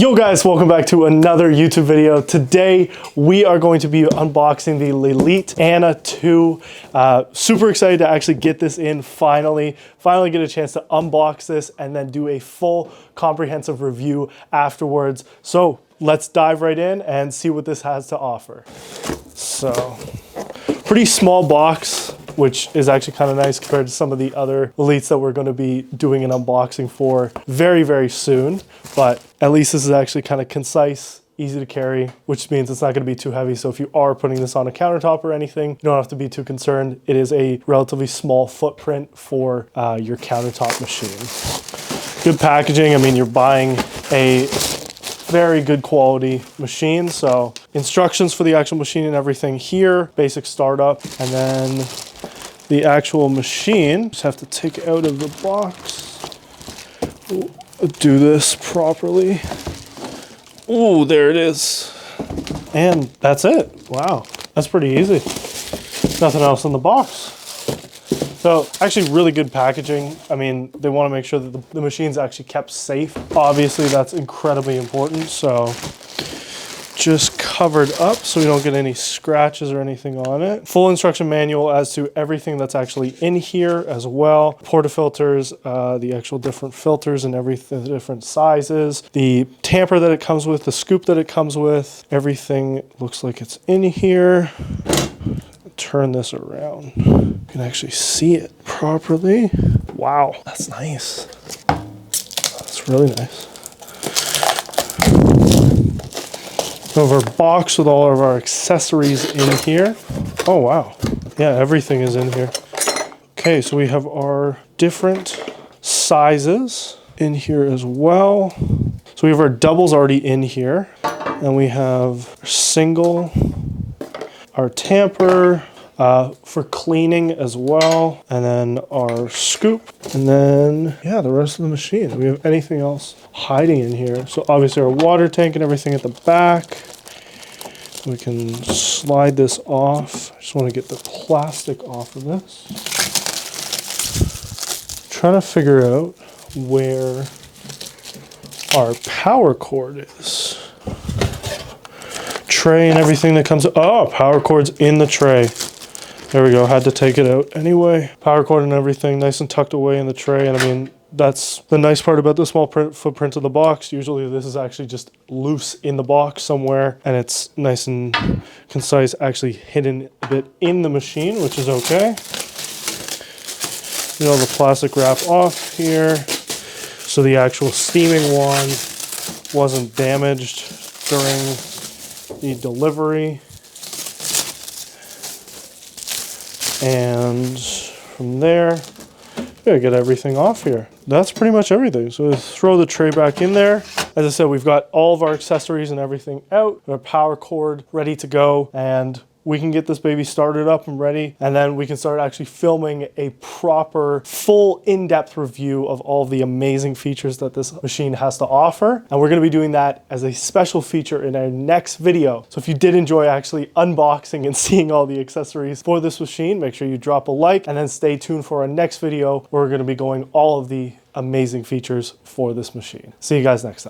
Yo guys, welcome back to another YouTube video. Today we are going to be unboxing the Lelit Anna 2. Super excited to actually get this in finally get a chance to unbox this and then do a full comprehensive review afterwards. So let's dive right in and see what this has to offer. So, pretty small box, which is actually kind of nice compared to some of the other Lelits that we're going to be doing an unboxing for very soon. But at least this is actually kind of concise, easy to carry, which means it's not going to be too heavy. So if you are putting this on a countertop or anything, you don't have to be too concerned. It is a relatively small footprint for your countertop machine. Good packaging. I mean, you're buying a very good quality machine. So instructions for the actual machine and everything here, basic startup, and then the actual machine. Just have to take it out of the box. Do this properly. Ooh, there it is. And that's it. Wow, that's pretty easy. Nothing else in the box. So actually really good packaging. I mean, they want to make sure that the machine's actually kept safe. Obviously that's incredibly important. So just covered up so we don't get any scratches or anything on it. Full instruction manual as to everything that's actually in here as well. Portafilters, the actual different filters and everything, the different sizes, the tamper that it comes with, the scoop that it comes with, everything looks like it's in here. Turn this around. You can actually see it properly. Wow, that's nice. That's really nice. We have our box with all of our accessories in here. Oh wow, yeah, everything is in here. Okay, so we have our different sizes in here as well. So we have our doubles already in here, and we have single, our tamper for cleaning as well, and then our scoop, and then yeah, the rest of the machine. Do we have anything else hiding in here? So obviously our water tank and everything at the back. We can slide this off. I just want to get the plastic off of this. Trying to figure out where our power cord is. Tray and everything that comes. Oh, power cord's in the tray. There we go. Had to take it out anyway. Power cord and everything nice and tucked away in the tray. And I mean, that's the nice part about the small footprint of the box. Usually this is actually just loose in the box somewhere, and it's nice and concise, actually hidden a bit in the machine, which is okay. Get all the plastic wrap off here. So the actual steaming wand wasn't damaged during the delivery. And from there, gotta get everything off here. That's pretty much everything. So throw the tray back in there. As I said, we've got all of our accessories and everything out. Our power cord ready to go, and we can get this baby started up and ready, and then we can start actually filming a proper, full, in-depth review of all the amazing features that this machine has to offer. And we're gonna be doing that as a special feature in our next video. So if you did enjoy actually unboxing and seeing all the accessories for this machine, make sure you drop a like, and then stay tuned for our next video where we're gonna be going all of the amazing features for this machine. See you guys next time.